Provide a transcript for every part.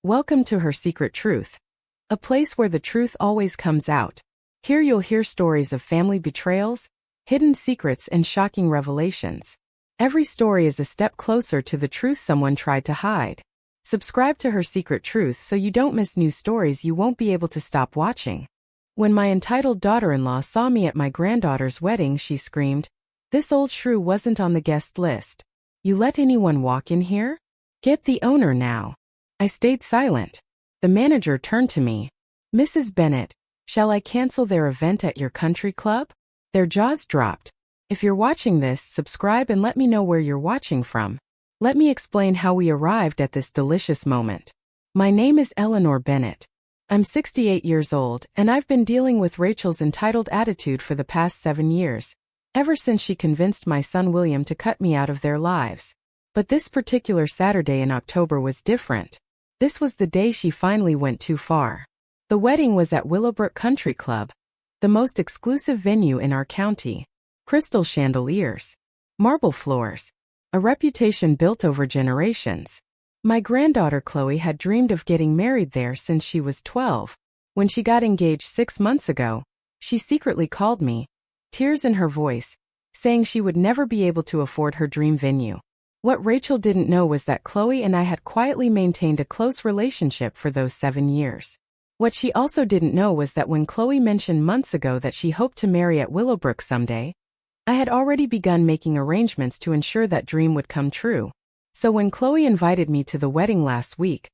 Welcome to Her Secret Truth, a place where the truth always comes out. Here you'll hear stories of family betrayals, hidden secrets, and shocking revelations. Every story is a step closer to the truth someone tried to hide. Subscribe to Her Secret Truth so you don't miss new stories you won't be able to stop watching. When my entitled daughter-in-law saw me at my granddaughter's wedding, she screamed, "This old shrew wasn't on the guest list. You let anyone walk in here? Get the owner now." I stayed silent. The manager turned to me. "Mrs. Bennett, shall I cancel their event at your country club?" Their jaws dropped. If you're watching this, subscribe and let me know where you're watching from. Let me explain how we arrived at this delicious moment. My name is Eleanor Bennett. I'm 68 years old, and I've been dealing with Rachel's entitled attitude for the past 7 years, ever since she convinced my son William to cut me out of their lives. But this particular Saturday in October was different. This was the day she finally went too far. The wedding was at Willowbrook Country Club, the most exclusive venue in our county. Crystal chandeliers, marble floors, a reputation built over generations. My granddaughter Chloe had dreamed of getting married there since she was 12. When she got engaged 6 months ago, she secretly called me, tears in her voice, saying she would never be able to afford her dream venue. What Rachel didn't know was that Chloe and I had quietly maintained a close relationship for those 7 years. What she also didn't know was that when Chloe mentioned months ago that she hoped to marry at Willowbrook someday, I had already begun making arrangements to ensure that dream would come true. So when Chloe invited me to the wedding last week,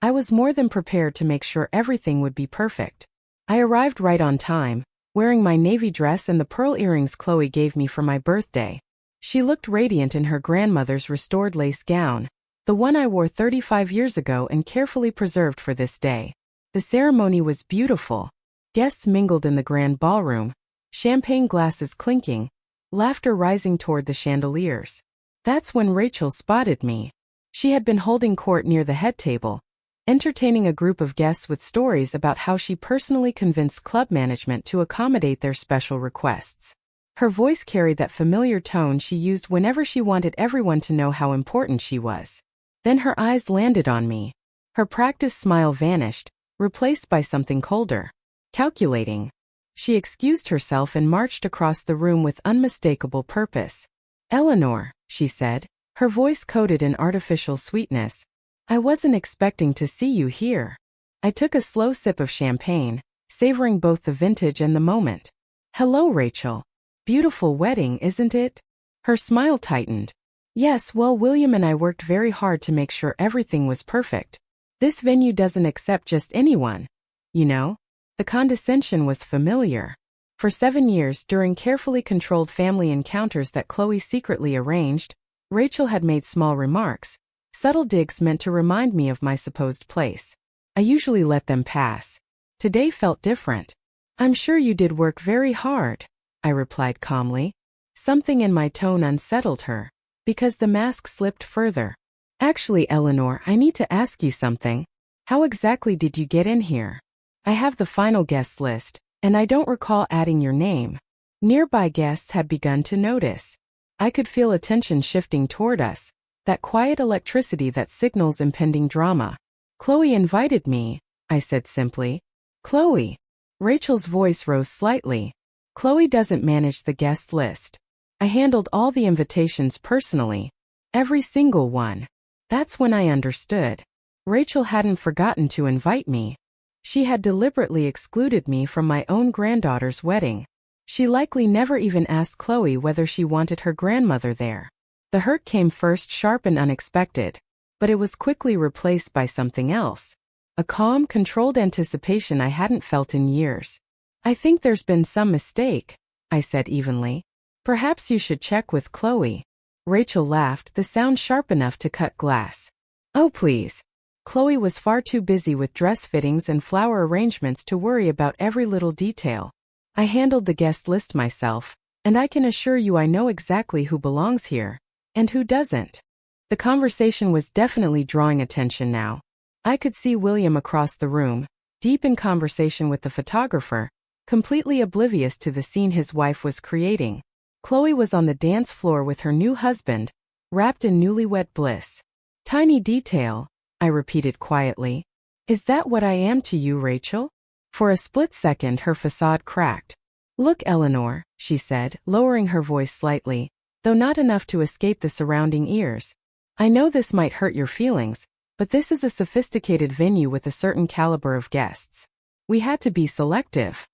I was more than prepared to make sure everything would be perfect. I arrived right on time, wearing my navy dress and the pearl earrings Chloe gave me for my birthday. She looked radiant in her grandmother's restored lace gown, the one I wore 35 years ago and carefully preserved for this day. The ceremony was beautiful. Guests mingled in the grand ballroom, champagne glasses clinking, laughter rising toward the chandeliers. That's when Rachel spotted me. She had been holding court near the head table, entertaining a group of guests with stories about how she personally convinced club management to accommodate their special requests. Her voice carried that familiar tone she used whenever she wanted everyone to know how important she was. Then her eyes landed on me. Her practiced smile vanished, replaced by something colder, calculating. She excused herself and marched across the room with unmistakable purpose. "Eleanor," she said, her voice coated in artificial sweetness, "I wasn't expecting to see you here." I took a slow sip of champagne, savoring both the vintage and the moment. "Hello, Rachel. Beautiful wedding, isn't it?" Her smile tightened. "Yes, well, William and I worked very hard to make sure everything was perfect. This venue doesn't accept just anyone. You know?" The condescension was familiar. For 7 years, during carefully controlled family encounters that Chloe secretly arranged, Rachel had made small remarks, subtle digs meant to remind me of my supposed place. I usually let them pass. Today felt different. "I'm sure you did work very hard," I replied calmly. Something in my tone unsettled her, because the mask slipped further. "Actually, Eleanor, I need to ask you something. How exactly did you get in here? I have the final guest list, and I don't recall adding your name." Nearby guests had begun to notice. I could feel attention shifting toward us, that quiet electricity that signals impending drama. "Chloe invited me," I said simply. "Chloe?" Rachel's voice rose slightly. "Chloe doesn't manage the guest list. I handled all the invitations personally. Every single one." That's when I understood. Rachel hadn't forgotten to invite me. She had deliberately excluded me from my own granddaughter's wedding. She likely never even asked Chloe whether she wanted her grandmother there. The hurt came first, sharp and unexpected, but it was quickly replaced by something else. A calm, controlled anticipation I hadn't felt in years. "I think there's been some mistake," I said evenly. "Perhaps you should check with Chloe." Rachel laughed, the sound sharp enough to cut glass. "Oh, please." Chloe was far too busy with dress fittings and flower arrangements to worry about every little detail. I handled the guest list myself, and I can assure you I know exactly who belongs here, and who doesn't. The conversation was definitely drawing attention now. I could see William across the room, deep in conversation with the photographer, completely oblivious to the scene his wife was creating. Chloe was on the dance floor with her new husband, wrapped in newlywed bliss. "Tiny detail," I repeated quietly. Is that what I am to you, Rachel? For a split second her facade cracked. Look, Eleanor, she said, lowering her voice slightly, though not enough to escape the surrounding ears. I know this might hurt your feelings, but this is a sophisticated venue with a certain caliber of guests. We had to be selective.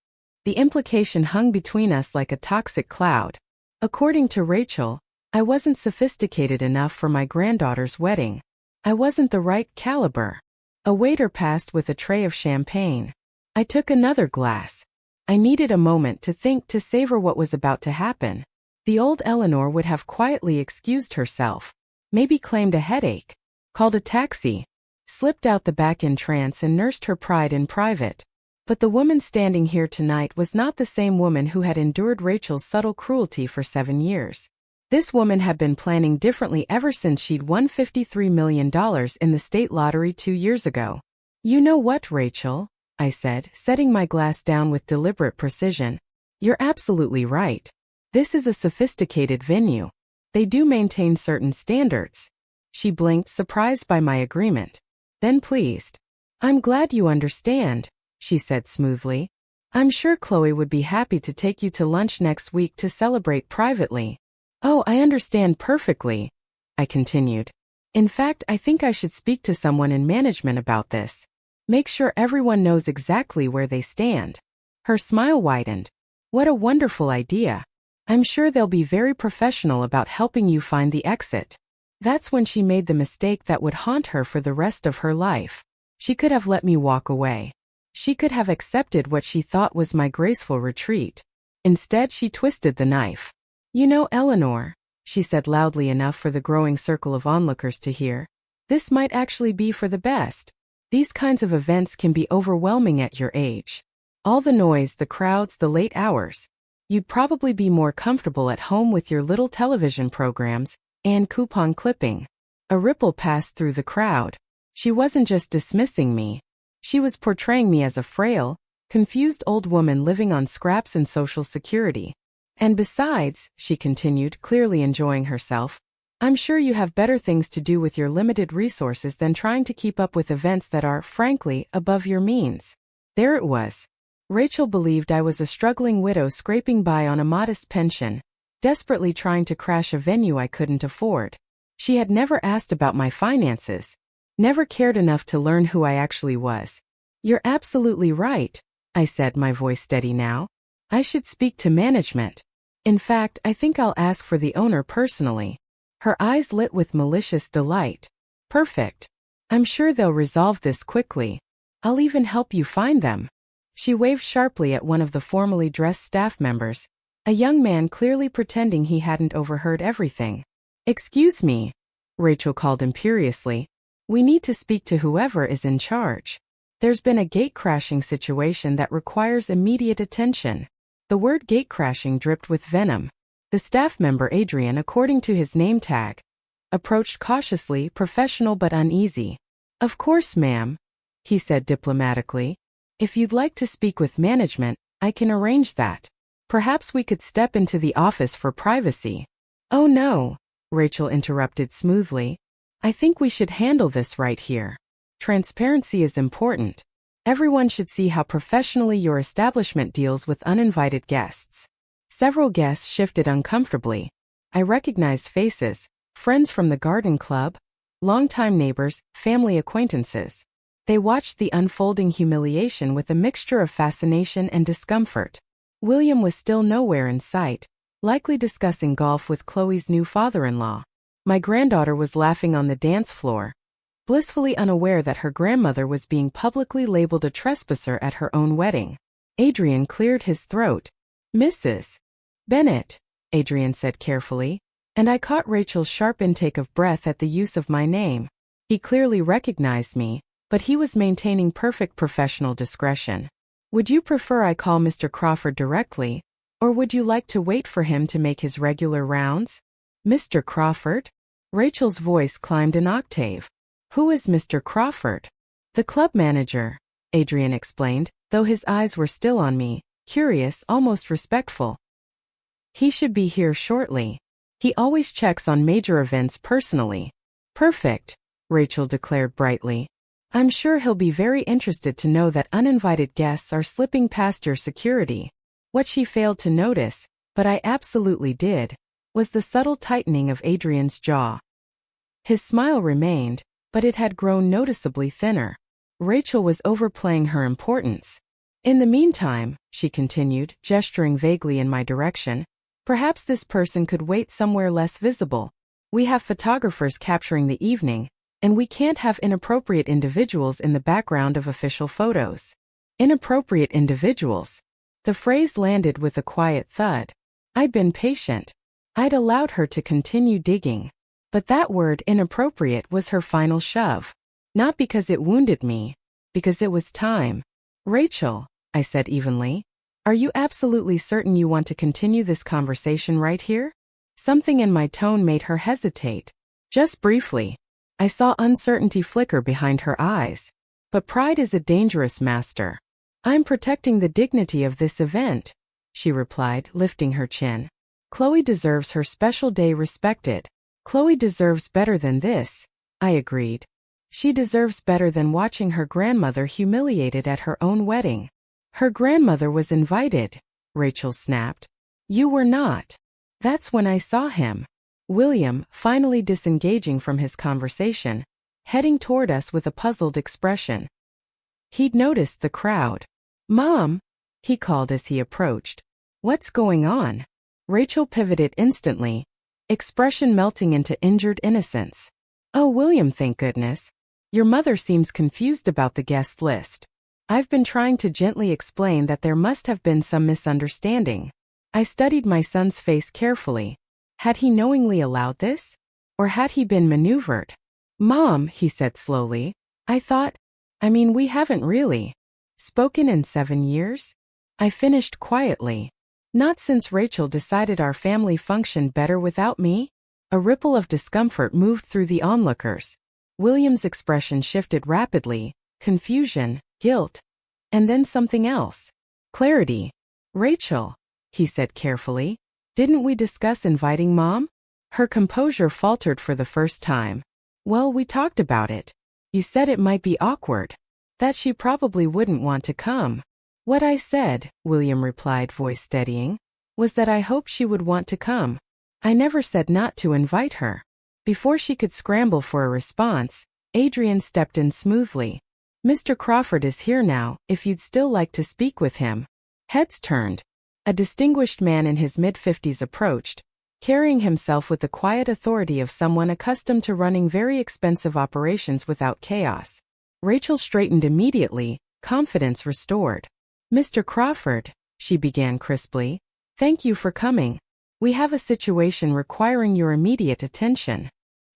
The implication hung between us like a toxic cloud. According to Rachel, I wasn't sophisticated enough for my granddaughter's wedding. I wasn't the right caliber. A waiter passed with a tray of champagne. I took another glass. I needed a moment to think, to savor what was about to happen. The old Eleanor would have quietly excused herself, maybe claimed a headache, called a taxi, slipped out the back entrance and nursed her pride in private. But the woman standing here tonight was not the same woman who had endured Rachel's subtle cruelty for 7 years. This woman had been planning differently ever since she'd won $53 million in the state lottery 2 years ago. You know what, Rachel? I said, setting my glass down with deliberate precision. You're absolutely right. This is a sophisticated venue. They do maintain certain standards. She blinked, surprised by my agreement. Then pleased. I'm glad you understand, she said smoothly. I'm sure Chloe would be happy to take you to lunch next week to celebrate privately. Oh, I understand perfectly, I continued. In fact, I think I should speak to someone in management about this. Make sure everyone knows exactly where they stand. Her smile widened. What a wonderful idea. I'm sure they'll be very professional about helping you find the exit. That's when she made the mistake that would haunt her for the rest of her life. She could have let me walk away. She could have accepted what she thought was my graceful retreat. Instead, she twisted the knife. You know, Eleanor, she said loudly enough for the growing circle of onlookers to hear, this might actually be for the best. These kinds of events can be overwhelming at your age. All the noise, the crowds, the late hours. You'd probably be more comfortable at home with your little television programs and coupon clipping. A ripple passed through the crowd. She wasn't just dismissing me. She was portraying me as a frail, confused old woman living on scraps and Social Security. And besides, she continued, clearly enjoying herself, I'm sure you have better things to do with your limited resources than trying to keep up with events that are, frankly, above your means. There it was. Rachel believed I was a struggling widow scraping by on a modest pension, desperately trying to crash a venue I couldn't afford. She had never asked about my finances, never cared enough to learn who I actually was. You're absolutely right, I said, my voice steady now. I should speak to management. In fact, I think I'll ask for the owner personally. Her eyes lit with malicious delight. Perfect. I'm sure they'll resolve this quickly. I'll even help you find them. She waved sharply at one of the formally dressed staff members, a young man clearly pretending he hadn't overheard everything. Excuse me, Rachel called imperiously. We need to speak to whoever is in charge. There's been a gate-crashing situation that requires immediate attention. The word gate-crashing dripped with venom. The staff member, Adrian, according to his name tag, approached cautiously, professional but uneasy. Of course, ma'am, he said diplomatically. If you'd like to speak with management, I can arrange that. Perhaps we could step into the office for privacy. Oh no, Rachel interrupted smoothly. I think we should handle this right here. Transparency is important. Everyone should see how professionally your establishment deals with uninvited guests. Several guests shifted uncomfortably. I recognized faces, friends from the garden club, longtime neighbors, family acquaintances. They watched the unfolding humiliation with a mixture of fascination and discomfort. William was still nowhere in sight, likely discussing golf with Chloe's new father-in-law. My granddaughter was laughing on the dance floor, blissfully unaware that her grandmother was being publicly labeled a trespasser at her own wedding. Adrian cleared his throat. Mrs. Bennett, Adrian said carefully, and I caught Rachel's sharp intake of breath at the use of my name. He clearly recognized me, but he was maintaining perfect professional discretion. Would you prefer I call Mr. Crawford directly, or would you like to wait for him to make his regular rounds? Mr. Crawford? Rachel's voice climbed an octave. Who is Mr. Crawford? The club manager, Adrian explained, though his eyes were still on me, curious, almost respectful. He should be here shortly. He always checks on major events personally. Perfect, Rachel declared brightly. I'm sure he'll be very interested to know that uninvited guests are slipping past your security. What she failed to notice, but I absolutely did, was the subtle tightening of Adrian's jaw. His smile remained, but it had grown noticeably thinner. Rachel was overplaying her importance. In the meantime, she continued, gesturing vaguely in my direction, perhaps this person could wait somewhere less visible. We have photographers capturing the evening, and we can't have inappropriate individuals in the background of official photos. Inappropriate individuals. The phrase landed with a quiet thud. I'd been patient. I'd allowed her to continue digging. But that word inappropriate was her final shove. Not because it wounded me, because it was time. Rachel, I said evenly, are you absolutely certain you want to continue this conversation right here? Something in my tone made her hesitate. Just briefly. I saw uncertainty flicker behind her eyes. But pride is a dangerous master. I'm protecting the dignity of this event, she replied, lifting her chin. Chloe deserves her special day respected. Chloe deserves better than this, I agreed. She deserves better than watching her grandmother humiliated at her own wedding. Her grandmother was invited, Rachel snapped. You were not. That's when I saw him. William, finally disengaging from his conversation, heading toward us with a puzzled expression. He'd noticed the crowd. Mom, he called as he approached. What's going on? Rachel pivoted instantly, expression melting into injured innocence. Oh, William, thank goodness. Your mother seems confused about the guest list. I've been trying to gently explain that there must have been some misunderstanding. I studied my son's face carefully. Had he knowingly allowed this? Or had he been maneuvered? Mom, he said slowly, we haven't really spoken in 7 years? I finished quietly. Not since Rachel decided our family functioned better without me? A ripple of discomfort moved through the onlookers. William's expression shifted rapidly, confusion, guilt, and then something else. Clarity. Rachel, he said carefully, didn't we discuss inviting Mom? Her composure faltered for the first time. Well, we talked about it. You said it might be awkward. That she probably wouldn't want to come. What I said, William replied, voice steadying, was that I hoped she would want to come. I never said not to invite her. Before she could scramble for a response, Adrian stepped in smoothly. Mr. Crawford is here now, if you'd still like to speak with him. Heads turned. A distinguished man in his mid-50s approached, carrying himself with the quiet authority of someone accustomed to running very expensive operations without chaos. Rachel straightened immediately, confidence restored. Mr. Crawford, she began crisply, thank you for coming. We have a situation requiring your immediate attention.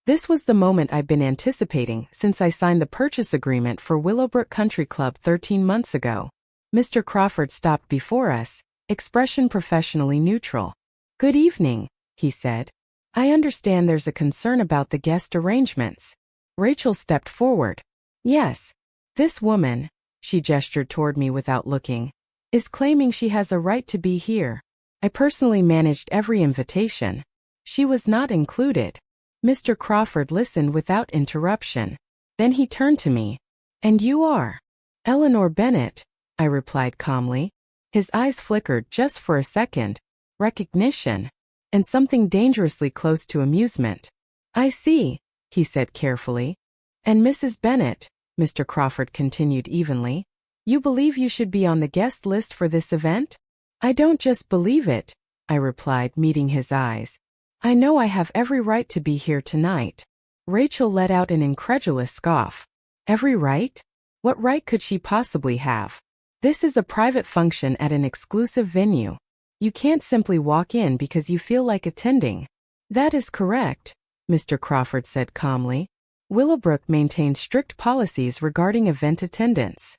This was the moment I've been anticipating since I signed the purchase agreement for Willowbrook Country Club 13 months ago. Mr. Crawford stopped before us, expression professionally neutral. Good evening, he said. I understand there's a concern about the guest arrangements. Rachel stepped forward. Yes. This woman, she gestured toward me without looking, is claiming she has a right to be here. I personally managed every invitation. She was not included. Mr. Crawford listened without interruption. Then he turned to me. And you are? Eleanor Bennett, I replied calmly. His eyes flickered just for a second. Recognition. And something dangerously close to amusement. I see, he said carefully. And Mrs. Bennett, Mr. Crawford continued evenly, you believe you should be on the guest list for this event? I don't just believe it, I replied, meeting his eyes. I know I have every right to be here tonight. Rachel let out an incredulous scoff. Every right? What right could she possibly have? This is a private function at an exclusive venue. You can't simply walk in because you feel like attending. That is correct, Mr. Crawford said calmly. Willowbrook maintains strict policies regarding event attendance.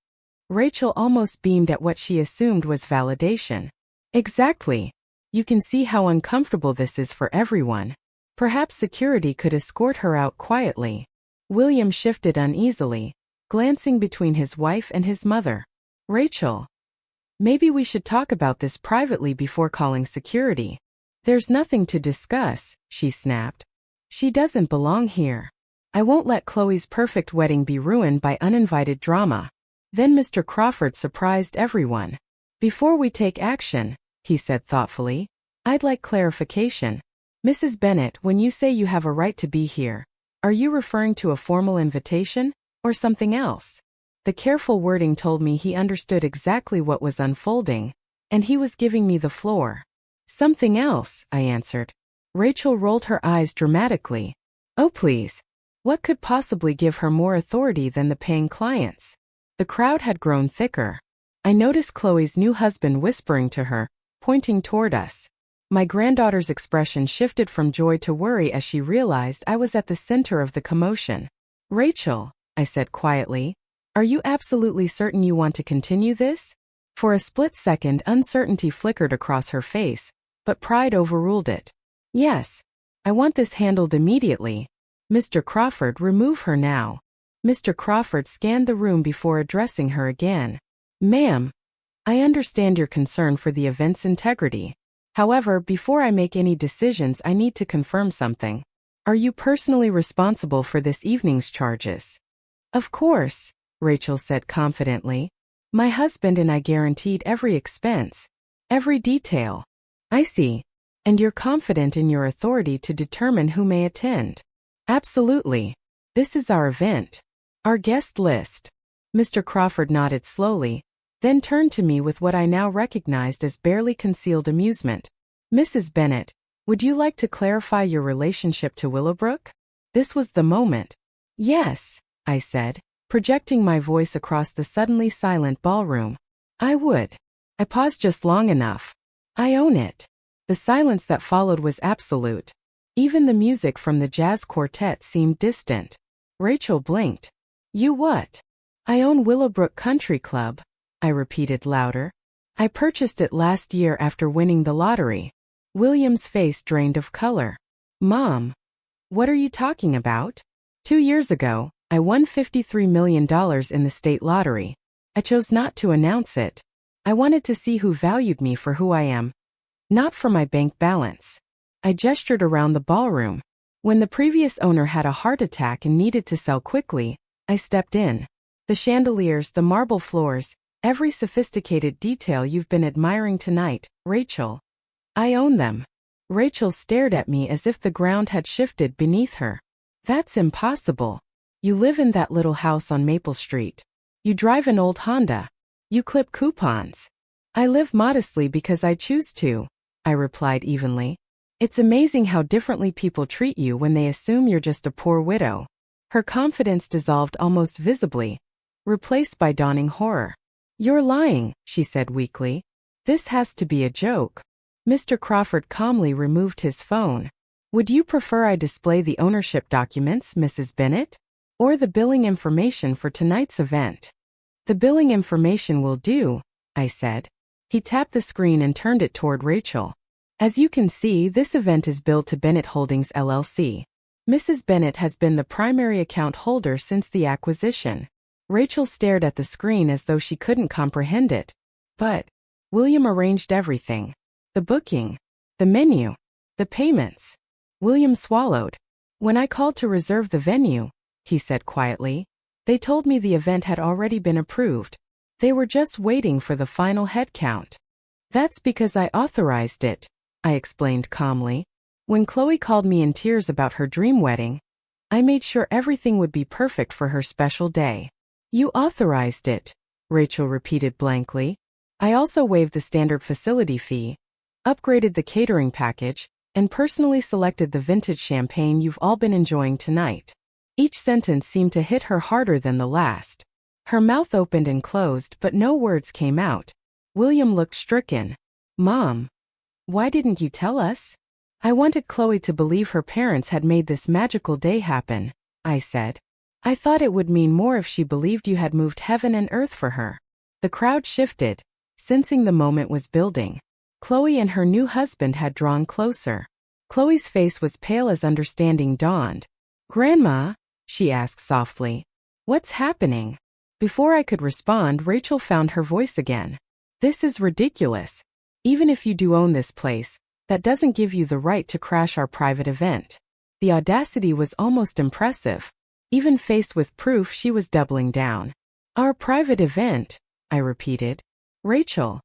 Rachel almost beamed at what she assumed was validation. Exactly. You can see how uncomfortable this is for everyone. Perhaps security could escort her out quietly. William shifted uneasily, glancing between his wife and his mother. Rachel. Maybe we should talk about this privately before calling security. There's nothing to discuss, she snapped. She doesn't belong here. I won't let Chloe's perfect wedding be ruined by uninvited drama. Then Mr. Crawford surprised everyone. Before we take action, he said thoughtfully, I'd like clarification. Mrs. Bennet, when you say you have a right to be here, are you referring to a formal invitation, or something else? The careful wording told me he understood exactly what was unfolding, and he was giving me the floor. Something else, I answered. Rachel rolled her eyes dramatically. Oh please. What could possibly give her more authority than the paying clients? The crowd had grown thicker. I noticed Chloe's new husband whispering to her, pointing toward us. My granddaughter's expression shifted from joy to worry as she realized I was at the center of the commotion. Rachel, I said quietly, are you absolutely certain you want to continue this? For a split second, uncertainty flickered across her face, but pride overruled it. Yes. I want this handled immediately. Mr. Crawford, remove her now. Mr. Crawford scanned the room before addressing her again. Ma'am, I understand your concern for the event's integrity. However, before I make any decisions, I need to confirm something. Are you personally responsible for this evening's charges? Of course, Rachel said confidently. My husband and I guaranteed every expense, every detail. I see. And you're confident in your authority to determine who may attend? Absolutely. This is our event. Our guest list. Mr. Crawford nodded slowly, then turned to me with what I now recognized as barely concealed amusement. Mrs. Bennet, would you like to clarify your relationship to Willowbrook? This was the moment. Yes, I said, projecting my voice across the suddenly silent ballroom. I would. I paused just long enough. I own it. The silence that followed was absolute. Even the music from the jazz quartet seemed distant. Rachel blinked. You what? I own Willowbrook Country Club, I repeated louder. I purchased it last year after winning the lottery. William's face drained of color. Mom, what are you talking about? 2 years ago, I won $53 million in the state lottery. I chose not to announce it. I wanted to see who valued me for who I am, not for my bank balance. I gestured around the ballroom. When the previous owner had a heart attack and needed to sell quickly, I stepped in. The chandeliers, the marble floors, every sophisticated detail you've been admiring tonight, Rachel. I own them. Rachel stared at me as if the ground had shifted beneath her. That's impossible. You live in that little house on Maple Street. You drive an old Honda. You clip coupons. I live modestly because I choose to, I replied evenly. It's amazing how differently people treat you when they assume you're just a poor widow. Her confidence dissolved almost visibly, replaced by dawning horror. You're lying, she said weakly. This has to be a joke. Mr. Crawford calmly removed his phone. Would you prefer I display the ownership documents, Mrs. Bennet? Or the billing information for tonight's event? The billing information will do, I said. He tapped the screen and turned it toward Rachel. As you can see, this event is billed to Bennet Holdings LLC. Mrs. Bennet has been the primary account holder since the acquisition. Rachel stared at the screen as though she couldn't comprehend it. But William arranged everything. The booking, the menu, the payments. William swallowed. When I called to reserve the venue, he said quietly, they told me the event had already been approved. They were just waiting for the final head count. That's because I authorized it, I explained calmly. When Chloe called me in tears about her dream wedding, I made sure everything would be perfect for her special day. You authorized it, Rachel repeated blankly. I also waived the standard facility fee, upgraded the catering package, and personally selected the vintage champagne you've all been enjoying tonight. Each sentence seemed to hit her harder than the last. Her mouth opened and closed, but no words came out. William looked stricken. Mom, why didn't you tell us? I wanted Chloe to believe her parents had made this magical day happen, I said. I thought it would mean more if she believed you had moved heaven and earth for her. The crowd shifted, sensing the moment was building. Chloe and her new husband had drawn closer. Chloe's face was pale as understanding dawned. Grandma, she asked softly, what's happening? Before I could respond, Rachel found her voice again. This is ridiculous. Even if you do own this place, that doesn't give you the right to crash our private event. The audacity was almost impressive. Even faced with proof, she was doubling down. Our private event, I repeated. Rachel,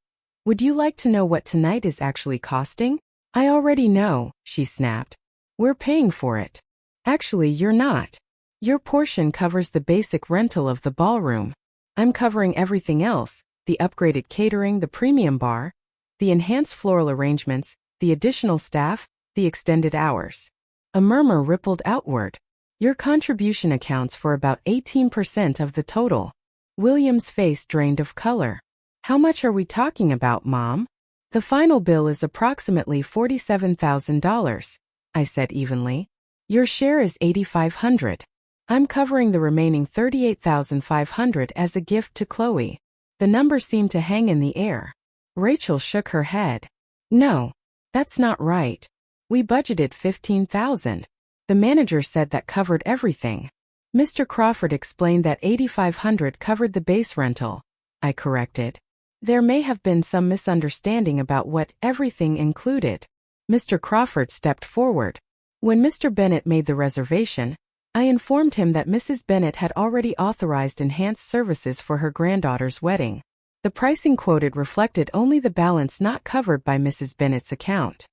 would you like to know what tonight is actually costing? I already know, she snapped. We're paying for it. Actually, you're not. Your portion covers the basic rental of the ballroom. I'm covering everything else, the upgraded catering, the premium bar, the enhanced floral arrangements, the additional staff, the extended hours. A murmur rippled outward. Your contribution accounts for about 18% of the total. William's face drained of color. How much are we talking about, Mom? The final bill is approximately $47,000, I said evenly. Your share is $8,500. I'm covering the remaining $38,500 as a gift to Chloe. The number seemed to hang in the air. Rachel shook her head. No, that's not right. We budgeted $15,000. The manager said that covered everything. Mr. Crawford explained that $8,500 covered the base rental, I corrected. There may have been some misunderstanding about what everything included. Mr. Crawford stepped forward. When Mr. Bennett made the reservation, I informed him that Mrs. Bennett had already authorized enhanced services for her granddaughter's wedding. The pricing quoted reflected only the balance not covered by Mrs. Bennett's account.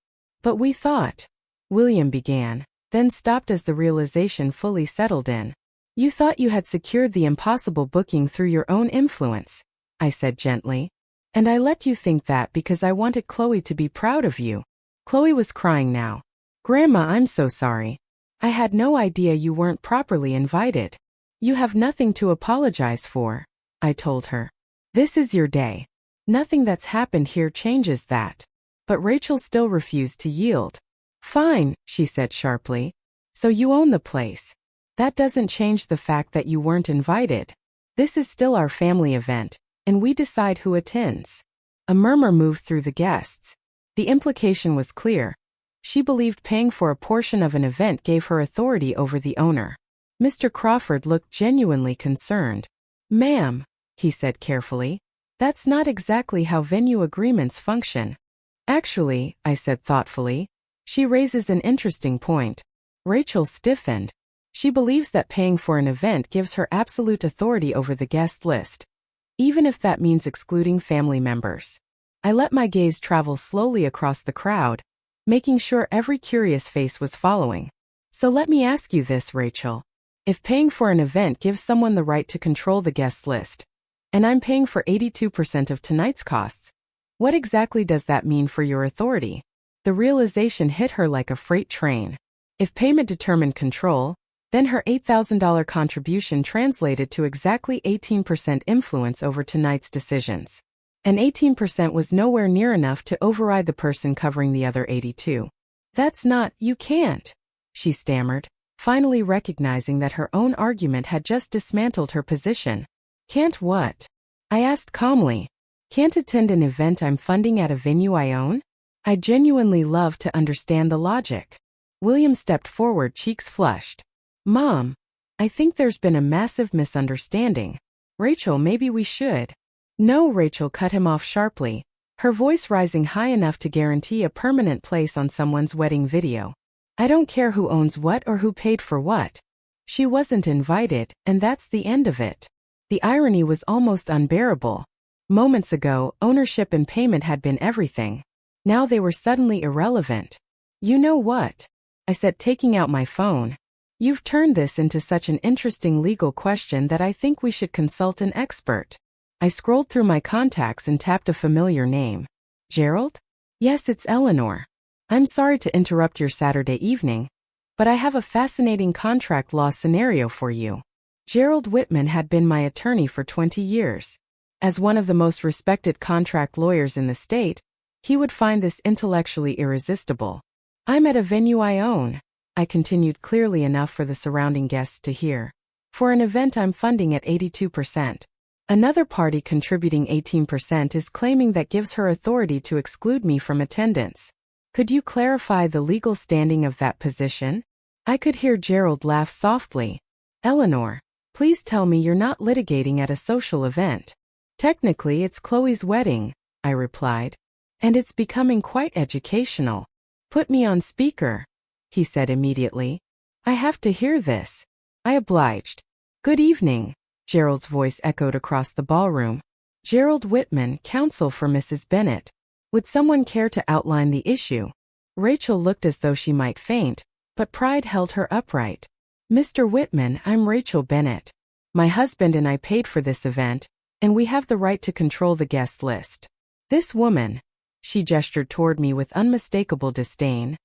But we thought, William began, then stopped as the realization fully settled in. You thought you had secured the impossible booking through your own influence, I said gently. And I let you think that because I wanted Chloe to be proud of you. Chloe was crying now. Grandma, I'm so sorry. I had no idea you weren't properly invited. You have nothing to apologize for, I told her. This is your day. Nothing that's happened here changes that. But Rachel still refused to yield. Fine, she said sharply. So you own the place. That doesn't change the fact that you weren't invited. This is still our family event, and we decide who attends. A murmur moved through the guests. The implication was clear. She believed paying for a portion of an event gave her authority over the owner. Mr. Crawford looked genuinely concerned. Ma'am, he said carefully, that's not exactly how venue agreements function. Actually, I said thoughtfully, she raises an interesting point. Rachel stiffened. She believes that paying for an event gives her absolute authority over the guest list, even if that means excluding family members. I let my gaze travel slowly across the crowd, making sure every curious face was following. So let me ask you this, Rachel. If paying for an event gives someone the right to control the guest list, and I'm paying for 82% of tonight's costs, what exactly does that mean for your authority? The realization hit her like a freight train. If payment determined control, then her $8,000 contribution translated to exactly 18% influence over tonight's decisions. And 18% was nowhere near enough to override the person covering the other 82. That's not, you can't, she stammered, finally recognizing that her own argument had just dismantled her position. Can't what? I asked calmly. Can't attend an event I'm funding at a venue I own? I genuinely love to understand the logic. William stepped forward, cheeks flushed. Mom, I think there's been a massive misunderstanding. Rachel, maybe we should. No, Rachel cut him off sharply, her voice rising high enough to guarantee a permanent place on someone's wedding video. I don't care who owns what or who paid for what. She wasn't invited, and that's the end of it. The irony was almost unbearable. Moments ago, ownership and payment had been everything. Now they were suddenly irrelevant. You know what? I said, taking out my phone. You've turned this into such an interesting legal question that I think we should consult an expert. I scrolled through my contacts and tapped a familiar name. Gerald? Yes, it's Eleanor. I'm sorry to interrupt your Saturday evening, but I have a fascinating contract law scenario for you. Gerald Whitman had been my attorney for 20 years. As one of the most respected contract lawyers in the state, he would find this intellectually irresistible. I'm at a venue I own, I continued clearly enough for the surrounding guests to hear. For an event I'm funding at 82%. Another party contributing 18% is claiming that gives her authority to exclude me from attendance. Could you clarify the legal standing of that position? I could hear Gerald laugh softly. Eleanor, please tell me you're not litigating at a social event. Technically, it's Chloe's wedding, I replied. And it's becoming quite educational. Put me on speaker, he said immediately. I have to hear this. I obliged. Good evening, Gerald's voice echoed across the ballroom. Gerald Whitman, counsel for Mrs. Bennet. Would someone care to outline the issue? Rachel looked as though she might faint, but pride held her upright. Mr. Whitman, I'm Rachel Bennet. My husband and I paid for this event, and we have the right to control the guest list. This woman, she gestured toward me with unmistakable disdain,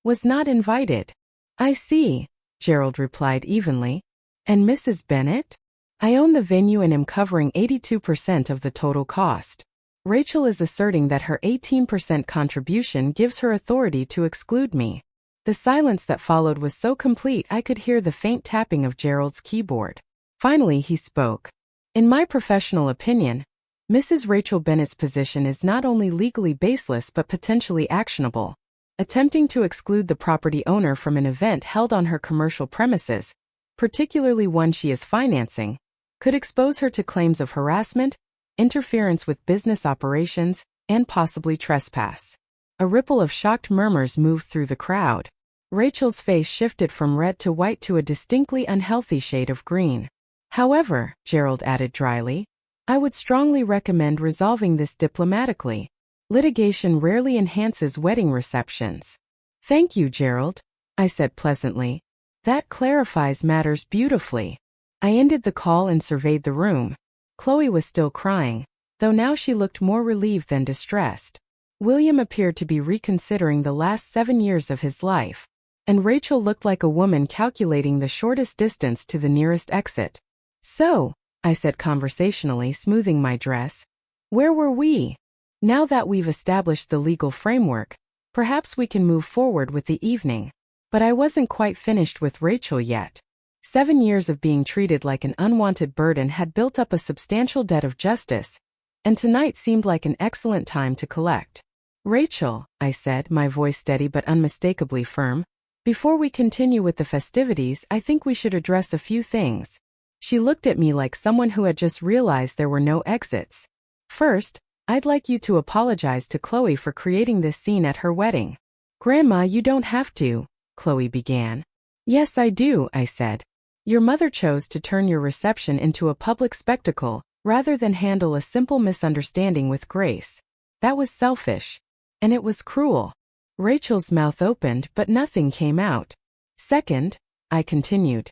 was not invited. I see, Gerald replied evenly. And Mrs. Bennet? I own the venue and am covering 82% of the total cost. Rachel is asserting that her 18% contribution gives her authority to exclude me. The silence that followed was so complete I could hear the faint tapping of Gerald's keyboard. Finally he spoke. In my professional opinion, Mrs. Rachel Bennett's position is not only legally baseless but potentially actionable. Attempting to exclude the property owner from an event held on her commercial premises, particularly one she is financing, could expose her to claims of harassment, interference with business operations, and possibly trespass. A ripple of shocked murmurs moved through the crowd. Rachel's face shifted from red to white to a distinctly unhealthy shade of green. However, Gerald added dryly, I would strongly recommend resolving this diplomatically. Litigation rarely enhances wedding receptions. Thank you, Gerald, I said pleasantly. That clarifies matters beautifully. I ended the call and surveyed the room. Chloe was still crying, though now she looked more relieved than distressed. William appeared to be reconsidering the last 7 years of his life, and Rachel looked like a woman calculating the shortest distance to the nearest exit. So, I said conversationally, smoothing my dress, where were we? Now that we've established the legal framework, perhaps we can move forward with the evening. But I wasn't quite finished with Rachel yet. 7 years of being treated like an unwanted burden had built up a substantial debt of justice, and tonight seemed like an excellent time to collect. Rachel, I said, my voice steady but unmistakably firm, before we continue with the festivities, I think we should address a few things. She looked at me like someone who had just realized there were no exits. First, I'd like you to apologize to Chloe for creating this scene at her wedding. Grandma, you don't have to, Chloe began. Yes, I do, I said. Your mother chose to turn your reception into a public spectacle, rather than handle a simple misunderstanding with grace. That was selfish. And it was cruel. Rachel's mouth opened, but nothing came out. Second, I continued,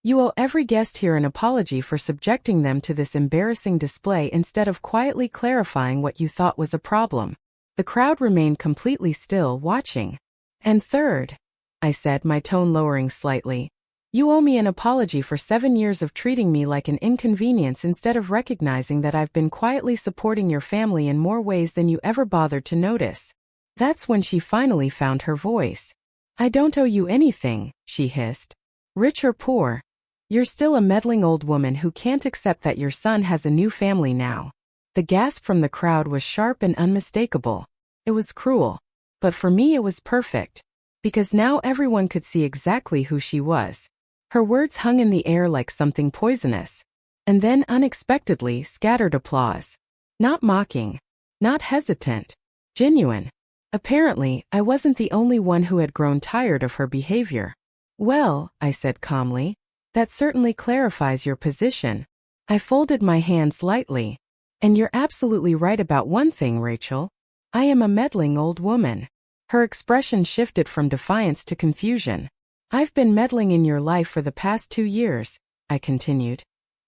you owe every guest here an apology for subjecting them to this embarrassing display instead of quietly clarifying what you thought was a problem. The crowd remained completely still, watching. And third, I said, my tone lowering slightly, you owe me an apology for 7 years of treating me like an inconvenience instead of recognizing that I've been quietly supporting your family in more ways than you ever bothered to notice. That's when she finally found her voice. I don't owe you anything, she hissed. Rich or poor, you're still a meddling old woman who can't accept that your son has a new family now. The gasp from the crowd was sharp and unmistakable. It was cruel. But for me it was perfect. Because now everyone could see exactly who she was. Her words hung in the air like something poisonous. And then unexpectedly scattered applause. Not mocking. Not hesitant. Genuine. Apparently, I wasn't the only one who had grown tired of her behavior. Well, I said calmly, that certainly clarifies your position. I folded my hands lightly. And you're absolutely right about one thing, Rachel. I am a meddling old woman. Her expression shifted from defiance to confusion. I've been meddling in your life for the past 2 years, I continued.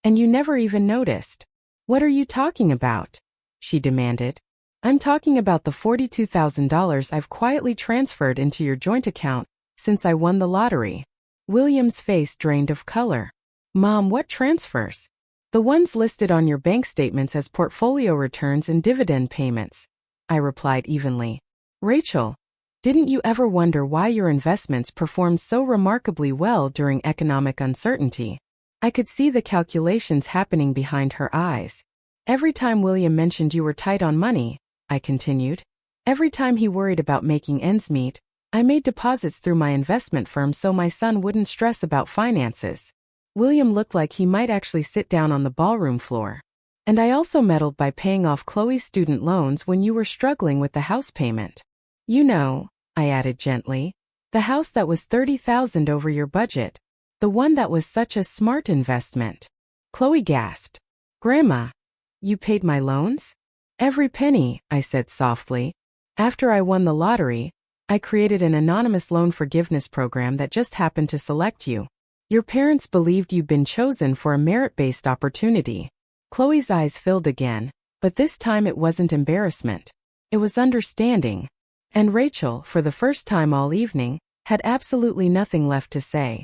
And you never even noticed. What are you talking about? She demanded. I'm talking about the $42,000 I've quietly transferred into your joint account since I won the lottery. William's face drained of color. Mom, what transfers? The ones listed on your bank statements as portfolio returns and dividend payments, I replied evenly. Rachel, didn't you ever wonder why your investments performed so remarkably well during economic uncertainty? I could see the calculations happening behind her eyes. Every time William mentioned you were tight on money, I continued, every time he worried about making ends meet, I made deposits through my investment firm so my son wouldn't stress about finances. William looked like he might actually sit down on the ballroom floor. And I also meddled by paying off Chloe's student loans when you were struggling with the house payment. You know, I added gently, the house that was $30,000 over your budget. The one that was such a smart investment. Chloe gasped. Grandma, you paid my loans? Every penny, I said softly. After I won the lottery, I created an anonymous loan forgiveness program that just happened to select you. Your parents believed you'd been chosen for a merit-based opportunity. Chloe's eyes filled again, but this time it wasn't embarrassment. It was understanding. And Rachel, for the first time all evening, had absolutely nothing left to say.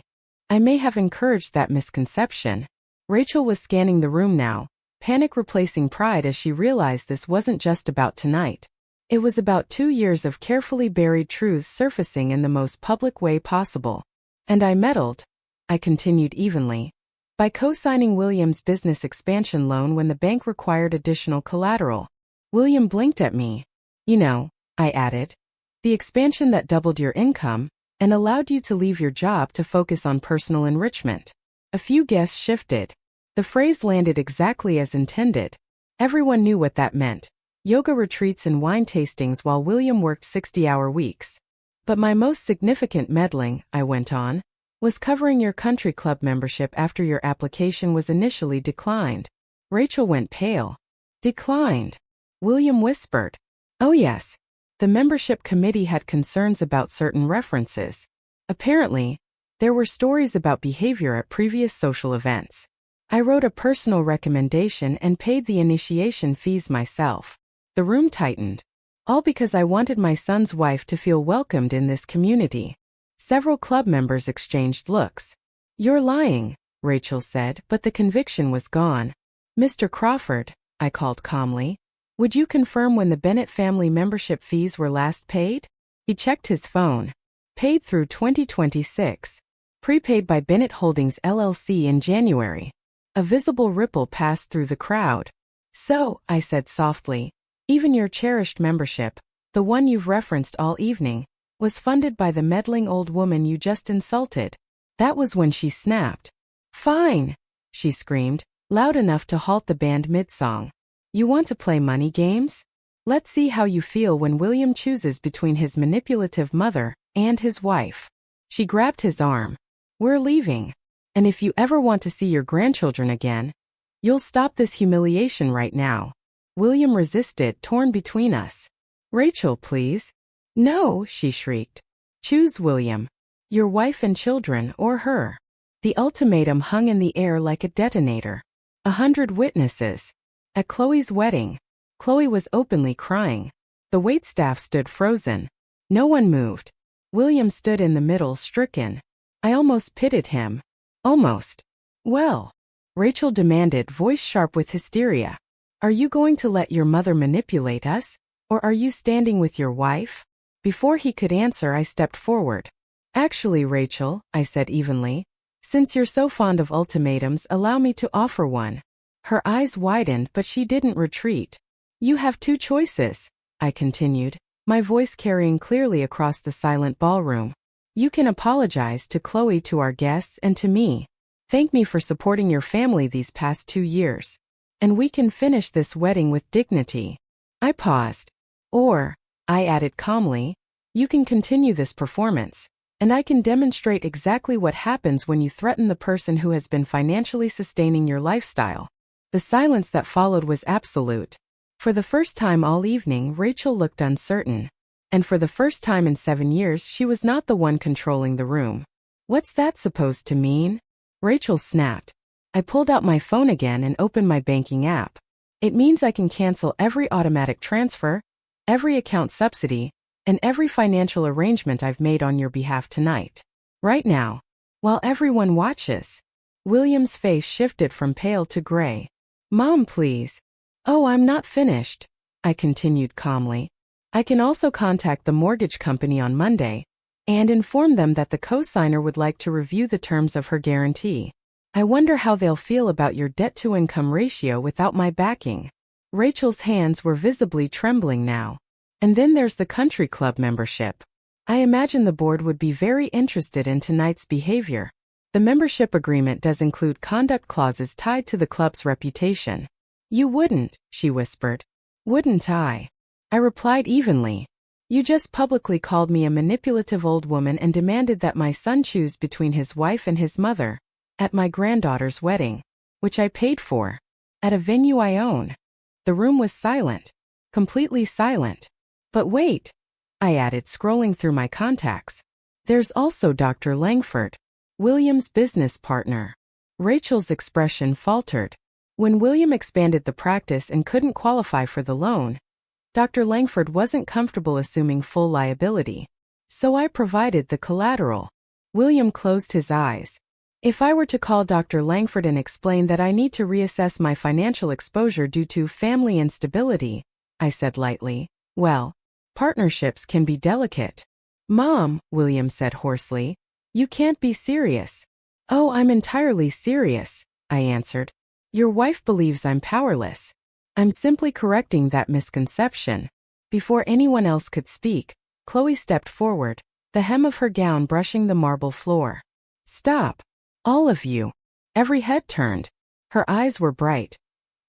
I may have encouraged that misconception. Rachel was scanning the room now, panic replacing pride as she realized this wasn't just about tonight. It was about 2 years of carefully buried truths surfacing in the most public way possible. And I meddled, I continued evenly, by co-signing William's business expansion loan when the bank required additional collateral. William blinked at me. You know, I added, the expansion that doubled your income and allowed you to leave your job to focus on personal enrichment. A few guests shifted. The phrase landed exactly as intended. Everyone knew what that meant. Yoga retreats and wine tastings while William worked 60-hour weeks. But my most significant meddling, I went on, was covering your country club membership after your application was initially declined. Rachel went pale. Declined? William whispered. Oh yes. The membership committee had concerns about certain references. Apparently, there were stories about behavior at previous social events. I wrote a personal recommendation and paid the initiation fees myself. The room tightened. All because I wanted my son's wife to feel welcomed in this community. Several club members exchanged looks. You're lying, Rachel said, but the conviction was gone. Mr. Crawford, I called calmly, would you confirm when the Bennett family membership fees were last paid? He checked his phone. Paid through 2026. Prepaid by Bennett Holdings LLC in January. A visible ripple passed through the crowd. So, I said softly, even your cherished membership, the one you've referenced all evening, was funded by the meddling old woman you just insulted. That was when she snapped. Fine, she screamed, loud enough to halt the band mid-song. You want to play money games? Let's see how you feel when William chooses between his manipulative mother and his wife. She grabbed his arm. We're leaving. And if you ever want to see your grandchildren again, you'll stop this humiliation right now. William resisted, torn between us. Rachel, please. No, she shrieked. Choose William. Your wife and children or her. The ultimatum hung in the air like a detonator. 100 witnesses. At Chloe's wedding, Chloe was openly crying. The waitstaff stood frozen. No one moved. William stood in the middle, stricken. I almost pitied him. Almost. Well, Rachel demanded, voice sharp with hysteria. Are you going to let your mother manipulate us? Or are you standing with your wife? Before he could answer, I stepped forward. Actually, Rachel, I said evenly, since you're so fond of ultimatums, allow me to offer one. Her eyes widened, but she didn't retreat. You have 2 choices, I continued, my voice carrying clearly across the silent ballroom. You can apologize to Chloe, to our guests, and to me. Thank me for supporting your family these past 2 years. And we can finish this wedding with dignity. I paused. Or, I added calmly, you can continue this performance, and I can demonstrate exactly what happens when you threaten the person who has been financially sustaining your lifestyle. The silence that followed was absolute. For the first time all evening, Rachel looked uncertain. And for the first time in 7 years, she was not the one controlling the room. What's that supposed to mean? Rachel snapped. I pulled out my phone again and opened my banking app. It means I can cancel every automatic transfer, every account subsidy, and every financial arrangement I've made on your behalf tonight. Right now. While everyone watches. William's face shifted from pale to gray. Mom, please. Oh, I'm not finished, I continued calmly. I can also contact the mortgage company on Monday and inform them that the co-signer would like to review the terms of her guarantee. I wonder how they'll feel about your debt-to-income ratio without my backing. Rachel's hands were visibly trembling now. And then there's the country club membership. I imagine the board would be very interested in tonight's behavior. The membership agreement does include conduct clauses tied to the club's reputation. You wouldn't, she whispered. Wouldn't I? I replied evenly. You just publicly called me a manipulative old woman and demanded that my son choose between his wife and his mother, at my granddaughter's wedding, which I paid for, at a venue I own. The room was silent, completely silent. But wait, I added, scrolling through my contacts. There's also Dr. Langford, William's business partner. Rachel's expression faltered. When William expanded the practice and couldn't qualify for the loan, Dr. Langford wasn't comfortable assuming full liability. So I provided the collateral. William closed his eyes. If I were to call Dr. Langford and explain that I need to reassess my financial exposure due to family instability, I said lightly, well, partnerships can be delicate. Mom, William said hoarsely, you can't be serious. Oh, I'm entirely serious, I answered. Your wife believes I'm powerless. I'm simply correcting that misconception. Before anyone else could speak, Chloe stepped forward, the hem of her gown brushing the marble floor. Stop. All of you. Every head turned. Her eyes were bright.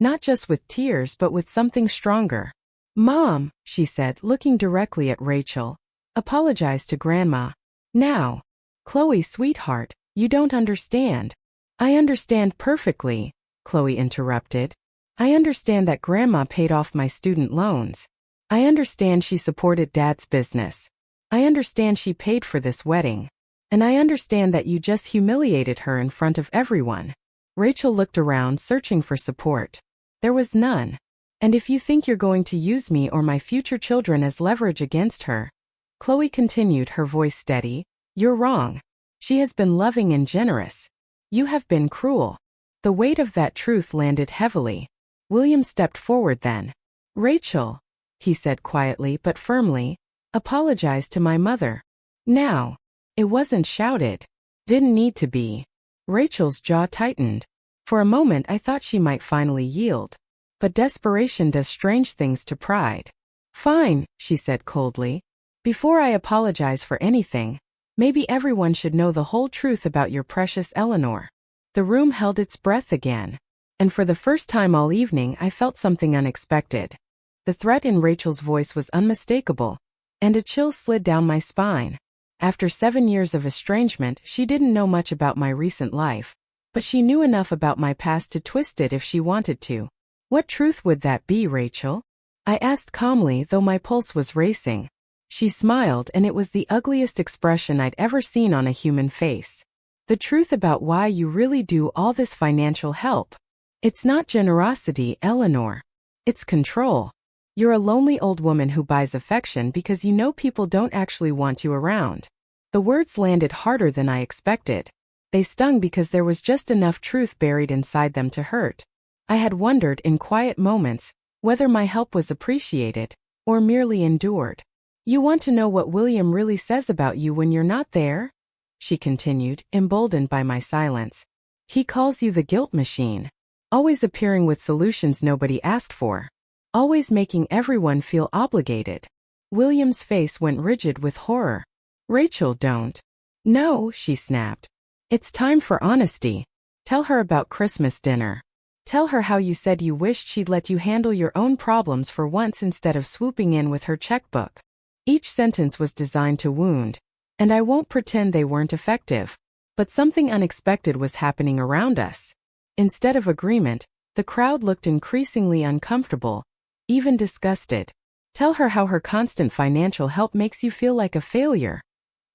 Not just with tears but with something stronger. Mom, she said, looking directly at Rachel. Apologize to Grandma. Now. Chloe, sweetheart, you don't understand. I understand perfectly, Chloe interrupted. I understand that Grandma paid off my student loans. I understand she supported Dad's business. I understand she paid for this wedding. And I understand that you just humiliated her in front of everyone. Rachel looked around, searching for support. There was none. And if you think you're going to use me or my future children as leverage against her, Chloe continued, her voice steady, you're wrong. She has been loving and generous. You have been cruel. The weight of that truth landed heavily. William stepped forward then. Rachel, he said quietly but firmly, apologize to my mother. Now. It wasn't shouted. Didn't need to be. Rachel's jaw tightened. For a moment I thought she might finally yield. But desperation does strange things to pride. Fine, she said coldly. Before I apologize for anything, maybe everyone should know the whole truth about your precious Eleanor. The room held its breath again. And for the first time all evening I felt something unexpected. The threat in Rachel's voice was unmistakable, and a chill slid down my spine. After 7 years of estrangement, she didn't know much about my recent life, but she knew enough about my past to twist it if she wanted to. What truth would that be, Rachel? I asked calmly, though my pulse was racing. She smiled, and it was the ugliest expression I'd ever seen on a human face. The truth about why you really do all this financial help. It's not generosity, Eleanor. It's control. You're a lonely old woman who buys affection because you know people don't actually want you around. The words landed harder than I expected. They stung because there was just enough truth buried inside them to hurt. I had wondered in quiet moments whether my help was appreciated or merely endured. You want to know what William really says about you when you're not there? She continued, emboldened by my silence. He calls you the guilt machine. Always appearing with solutions nobody asked for. Always making everyone feel obligated. William's face went rigid with horror. Rachel, don't. No, she snapped. It's time for honesty. Tell her about Christmas dinner. Tell her how you said you wished she'd let you handle your own problems for once instead of swooping in with her checkbook. Each sentence was designed to wound, and I won't pretend they weren't effective. But something unexpected was happening around us. Instead of agreement, the crowd looked increasingly uncomfortable, even disgusted. Tell her how her constant financial help makes you feel like a failure,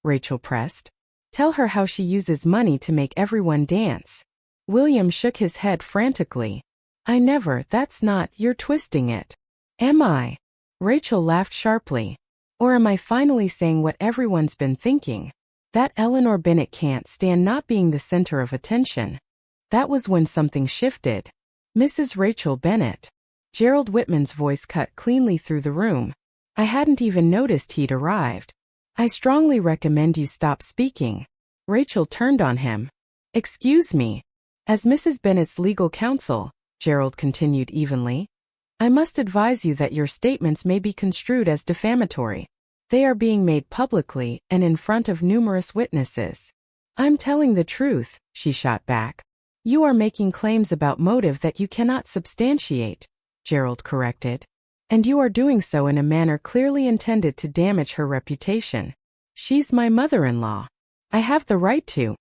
Rachel pressed. Tell her how she uses money to make everyone dance. William shook his head frantically. I never, that's not, you're twisting it. Am I? Rachel laughed sharply. Or am I finally saying what everyone's been thinking? That Eleanor Bennett can't stand not being the center of attention. That was when something shifted. Mrs. Rachel Bennett. Gerald Whitman's voice cut cleanly through the room. I hadn't even noticed he'd arrived. I strongly recommend you stop speaking. Rachel turned on him. Excuse me. As Mrs. Bennett's legal counsel, Gerald continued evenly, I must advise you that your statements may be construed as defamatory. They are being made publicly and in front of numerous witnesses. I'm telling the truth, she shot back. You are making claims about motive that you cannot substantiate, Gerald corrected. And you are doing so in a manner clearly intended to damage her reputation. She's my mother-in-law. I have the right to.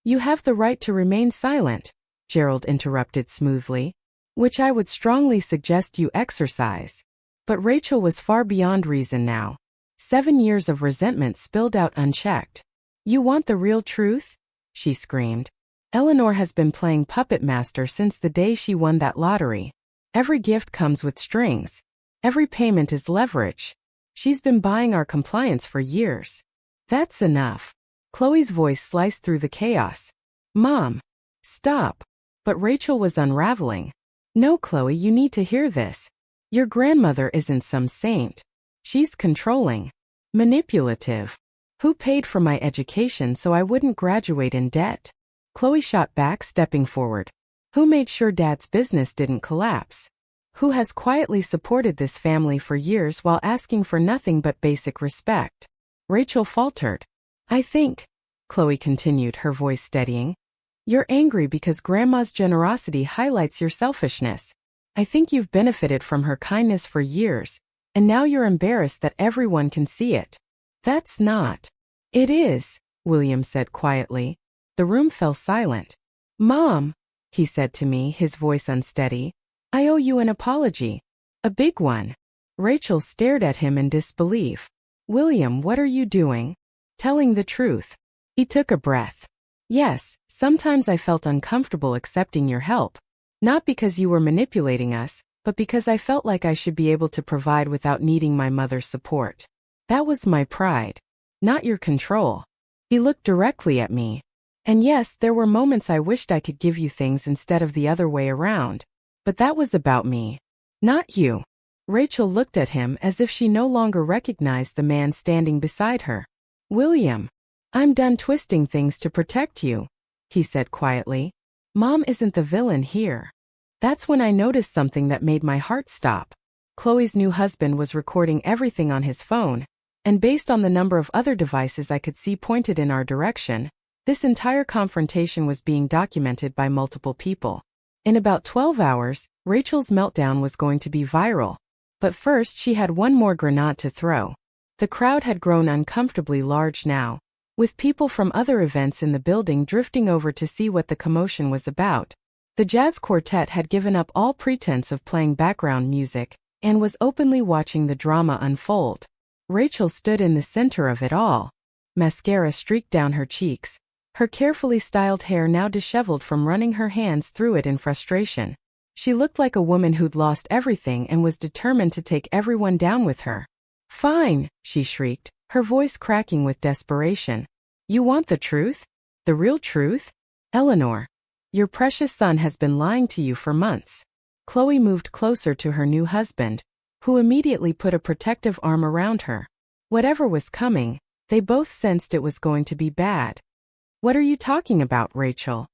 You have the right to remain silent, Gerald interrupted smoothly, which I would strongly suggest you exercise. But Rachel was far beyond reason now. 7 years of resentment spilled out unchecked. You want the real truth? She screamed. Eleanor has been playing puppet master since the day she won that lottery. Every gift comes with strings. Every payment is leverage. She's been buying our compliance for years. That's enough. Chloe's voice sliced through the chaos. Mom, stop. But Rachel was unraveling. No, Chloe, you need to hear this. Your grandmother isn't some saint. She's controlling. Manipulative. Who paid for my education so I wouldn't graduate in debt? Chloe shot back, stepping forward. Who made sure Dad's business didn't collapse? Who has quietly supported this family for years while asking for nothing but basic respect? Rachel faltered. I think, Chloe continued, her voice steadying, you're angry because Grandma's generosity highlights your selfishness. I think you've benefited from her kindness for years, and now you're embarrassed that everyone can see it. That's not. It is, William said quietly. The room fell silent. Mom, he said to me, his voice unsteady, I owe you an apology. A big one. Rachel stared at him in disbelief. William, what are you doing? Telling the truth. He took a breath. Yes, sometimes I felt uncomfortable accepting your help. Not because you were manipulating us, but because I felt like I should be able to provide without needing my mother's support. That was my pride. Not your control. He looked directly at me. And yes, there were moments I wished I could give you things instead of the other way around. But that was about me. Not you. Rachel looked at him as if she no longer recognized the man standing beside her. William, I'm done twisting things to protect you, he said quietly. Mom isn't the villain here. That's when I noticed something that made my heart stop. Chloe's new husband was recording everything on his phone, and based on the number of other devices I could see pointed in our direction, this entire confrontation was being documented by multiple people. In about 12 hours, Rachel's meltdown was going to be viral. But first she had one more grenade to throw. The crowd had grown uncomfortably large now, with people from other events in the building drifting over to see what the commotion was about. The jazz quartet had given up all pretense of playing background music and was openly watching the drama unfold. Rachel stood in the center of it all. Mascara streaked down her cheeks, her carefully styled hair now disheveled from running her hands through it in frustration. She looked like a woman who'd lost everything and was determined to take everyone down with her. Fine, she shrieked, her voice cracking with desperation. You want the truth? The real truth? Eleanor, your precious son has been lying to you for months. Chloe moved closer to her new husband, who immediately put a protective arm around her. Whatever was coming, they both sensed it was going to be bad. What are you talking about, Rachel?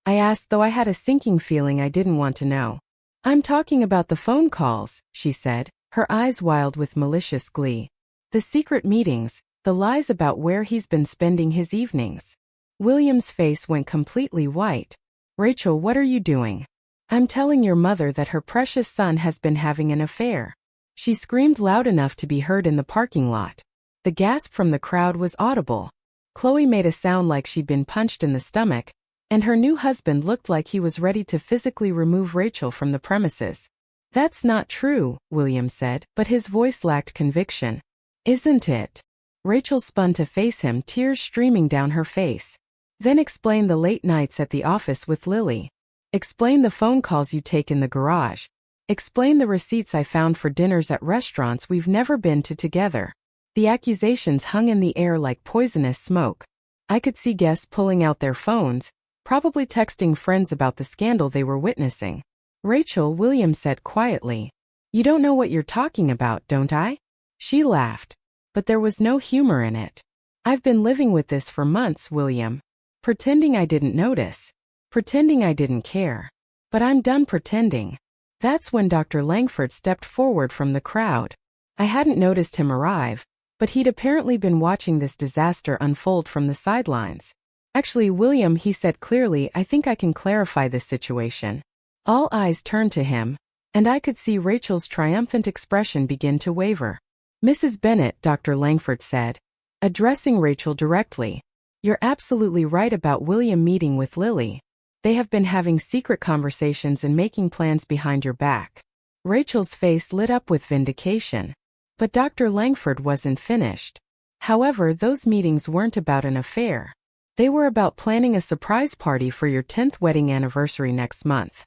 I asked, though I had a sinking feeling I didn't want to know. I'm talking about the phone calls, she said, her eyes wild with malicious glee. The secret meetings, the lies about where he's been spending his evenings. William's face went completely white. Rachel, what are you doing? I'm telling your mother that her precious son has been having an affair. She screamed loud enough to be heard in the parking lot. The gasp from the crowd was audible. Chloe made a sound like she'd been punched in the stomach, and her new husband looked like he was ready to physically remove Rachel from the premises. That's not true, William said, but his voice lacked conviction. Isn't it? Rachel spun to face him, tears streaming down her face. Then explain the late nights at the office with Lily. Explain the phone calls you take in the garage. Explain the receipts I found for dinners at restaurants we've never been to together. The accusations hung in the air like poisonous smoke. I could see guests pulling out their phones, probably texting friends about the scandal they were witnessing. Rachel, William said quietly. You don't know what you're talking about, don't I? She laughed. But there was no humor in it. I've been living with this for months, William. Pretending I didn't notice. Pretending I didn't care. But I'm done pretending. That's when Dr. Langford stepped forward from the crowd. I hadn't noticed him arrive, but he'd apparently been watching this disaster unfold from the sidelines. Actually, William, he said clearly, I think I can clarify this situation. All eyes turned to him, and I could see Rachel's triumphant expression begin to waver. "Mrs. Bennet," Dr. Langford said, addressing Rachel directly, "you're absolutely right about William meeting with Lily. They have been having secret conversations and making plans behind your back." Rachel's face lit up with vindication. But Dr. Langford wasn't finished. "However, those meetings weren't about an affair. They were about planning a surprise party for your 10th wedding anniversary next month.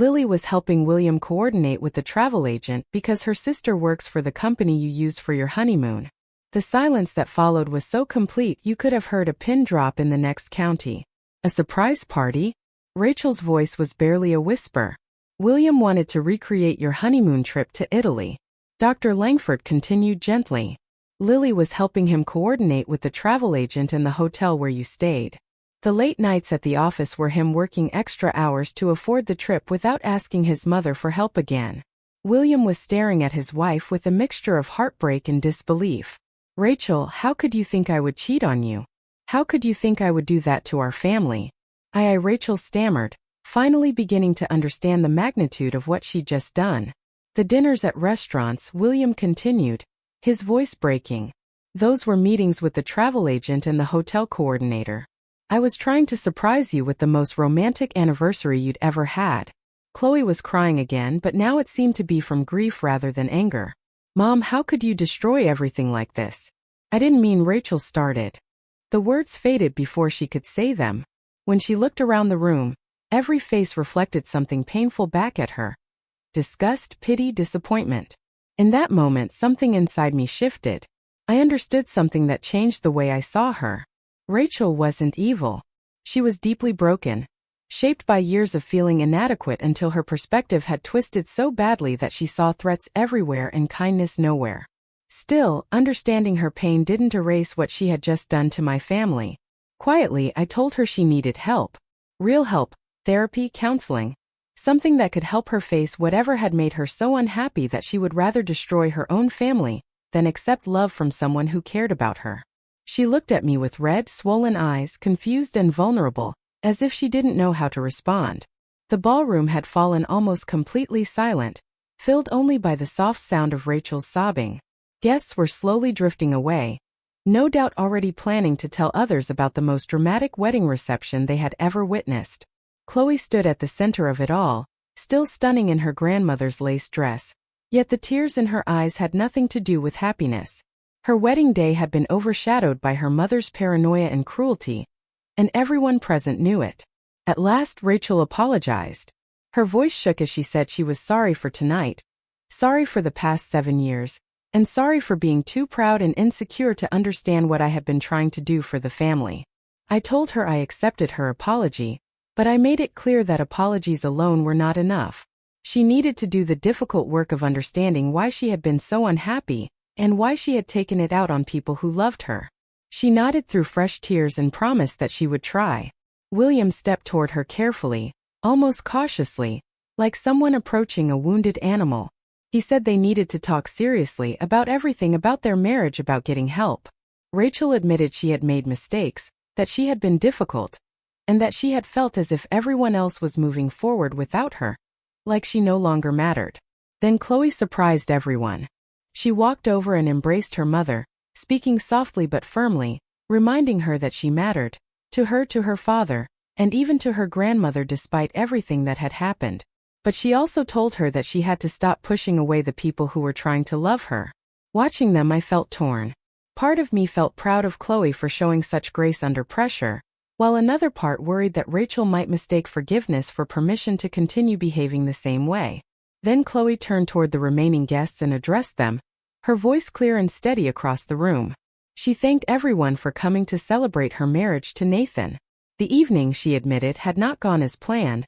Lily was helping William coordinate with the travel agent because her sister works for the company you used for your honeymoon." The silence that followed was so complete you could have heard a pin drop in the next county. "A surprise party?" Rachel's voice was barely a whisper. "William wanted to recreate your honeymoon trip to Italy." Dr. Langford continued gently. "Lily was helping him coordinate with the travel agent and the hotel where you stayed. The late nights at the office were him working extra hours to afford the trip without asking his mother for help again." William was staring at his wife with a mixture of heartbreak and disbelief. "Rachel, how could you think I would cheat on you? How could you think I would do that to our family?" Rachel stammered, finally beginning to understand the magnitude of what she'd just done. "The dinners at restaurants," William continued, his voice breaking. "Those were meetings with the travel agent and the hotel coordinator. I was trying to surprise you with the most romantic anniversary you'd ever had." Chloe was crying again, but now it seemed to be from grief rather than anger. "Mom, how could you destroy everything like this?" "I didn't mean," Rachel started. The words faded before she could say them. When she looked around the room, every face reflected something painful back at her. Disgust, pity, disappointment. In that moment, something inside me shifted. I understood something that changed the way I saw her. Rachel wasn't evil. She was deeply broken, shaped by years of feeling inadequate until her perspective had twisted so badly that she saw threats everywhere and kindness nowhere. Still, understanding her pain didn't erase what she had just done to my family. Quietly, I told her she needed help. Real help, therapy, counseling. Something that could help her face whatever had made her so unhappy that she would rather destroy her own family than accept love from someone who cared about her. She looked at me with red, swollen eyes, confused and vulnerable, as if she didn't know how to respond. The ballroom had fallen almost completely silent, filled only by the soft sound of Rachel's sobbing. Guests were slowly drifting away, no doubt already planning to tell others about the most dramatic wedding reception they had ever witnessed. Chloe stood at the center of it all, still stunning in her grandmother's lace dress, yet the tears in her eyes had nothing to do with happiness. Her wedding day had been overshadowed by her mother's paranoia and cruelty, and everyone present knew it. At last, Rachel apologized. Her voice shook as she said she was sorry for tonight, sorry for the past 7 years, and sorry for being too proud and insecure to understand what I had been trying to do for the family. I told her I accepted her apology, but I made it clear that apologies alone were not enough. She needed to do the difficult work of understanding why she had been so unhappy, and why she had taken it out on people who loved her. She nodded through fresh tears and promised that she would try. William stepped toward her carefully, almost cautiously, like someone approaching a wounded animal. He said they needed to talk seriously about everything about their marriage, about getting help. Rachel admitted she had made mistakes, that she had been difficult, and that she had felt as if everyone else was moving forward without her, like she no longer mattered. Then Chloe surprised everyone. She walked over and embraced her mother, speaking softly but firmly, reminding her that she mattered, to her father, and even to her grandmother despite everything that had happened. But she also told her that she had to stop pushing away the people who were trying to love her. Watching them, I felt torn. Part of me felt proud of Chloe for showing such grace under pressure, while another part worried that Rachel might mistake forgiveness for permission to continue behaving the same way. Then Chloe turned toward the remaining guests and addressed them, her voice clear and steady across the room. She thanked everyone for coming to celebrate her marriage to Nathan. The evening, she admitted, had not gone as planned,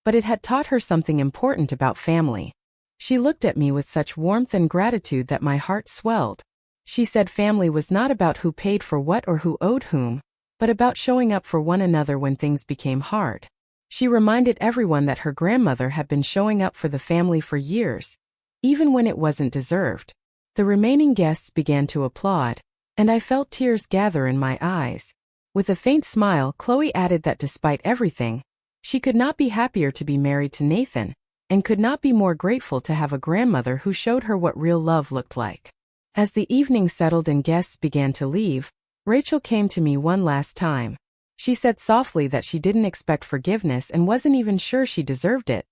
but it had taught her something important about family. She looked at me with such warmth and gratitude that my heart swelled. She said family was not about who paid for what or who owed whom, but about showing up for one another when things became hard. She reminded everyone that her grandmother had been showing up for the family for years, even when it wasn't deserved. The remaining guests began to applaud, and I felt tears gather in my eyes. With a faint smile, Chloe added that despite everything, she could not be happier to be married to Nathan, and could not be more grateful to have a grandmother who showed her what real love looked like. As the evening settled and guests began to leave, Rachel came to me one last time. She said softly that she didn't expect forgiveness and wasn't even sure she deserved it,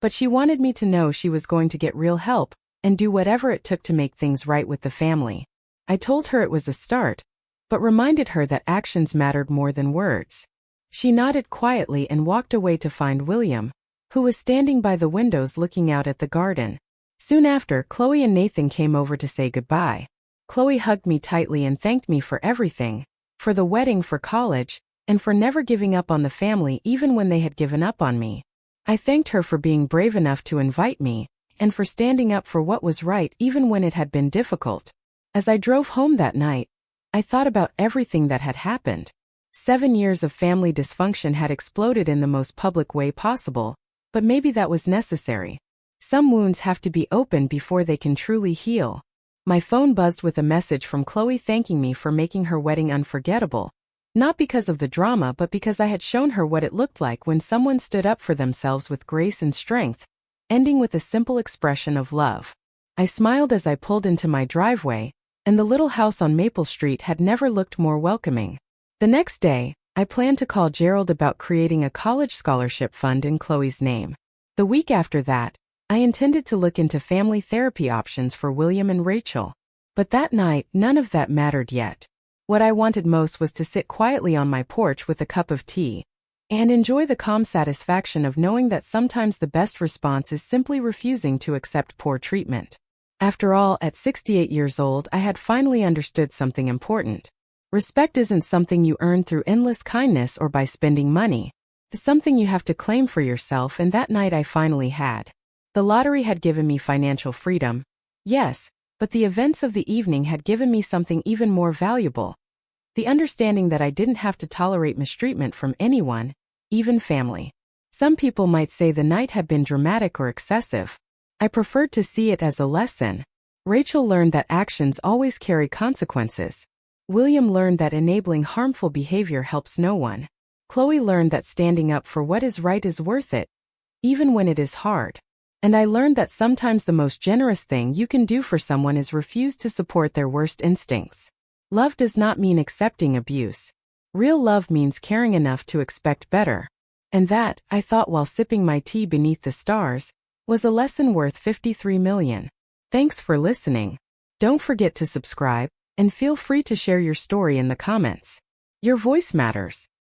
but she wanted me to know she was going to get real help and do whatever it took to make things right with the family. I told her it was a start, but reminded her that actions mattered more than words. She nodded quietly and walked away to find William, who was standing by the windows looking out at the garden. Soon after, Chloe and Nathan came over to say goodbye. Chloe hugged me tightly and thanked me for everything, for the wedding, for college, and for never giving up on the family even when they had given up on me. I thanked her for being brave enough to invite me, and for standing up for what was right even when it had been difficult. As I drove home that night, I thought about everything that had happened. 7 years of family dysfunction had exploded in the most public way possible, but maybe that was necessary. Some wounds have to be opened before they can truly heal. My phone buzzed with a message from Chloe thanking me for making her wedding unforgettable. Not because of the drama, but because I had shown her what it looked like when someone stood up for themselves with grace and strength, ending with a simple expression of love. I smiled as I pulled into my driveway, and the little house on Maple Street had never looked more welcoming. The next day, I planned to call Gerald about creating a college scholarship fund in Chloe's name. The week after that, I intended to look into family therapy options for William and Rachel. But that night, none of that mattered yet. What I wanted most was to sit quietly on my porch with a cup of tea and enjoy the calm satisfaction of knowing that sometimes the best response is simply refusing to accept poor treatment. After all, at 68 years old, I had finally understood something important. Respect isn't something you earn through endless kindness or by spending money. It's something you have to claim for yourself, and that night I finally had. The lottery had given me financial freedom, yes, but the events of the evening had given me something even more valuable. The understanding that I didn't have to tolerate mistreatment from anyone, even family. Some people might say the night had been dramatic or excessive. I preferred to see it as a lesson. Rachel learned that actions always carry consequences. William learned that enabling harmful behavior helps no one. Chloe learned that standing up for what is right is worth it, even when it is hard. And I learned that sometimes the most generous thing you can do for someone is refuse to support their worst instincts. Love does not mean accepting abuse. Real love means caring enough to expect better. And that, I thought while sipping my tea beneath the stars, was a lesson worth 53 million. Thanks for listening. Don't forget to subscribe, and feel free to share your story in the comments. Your voice matters.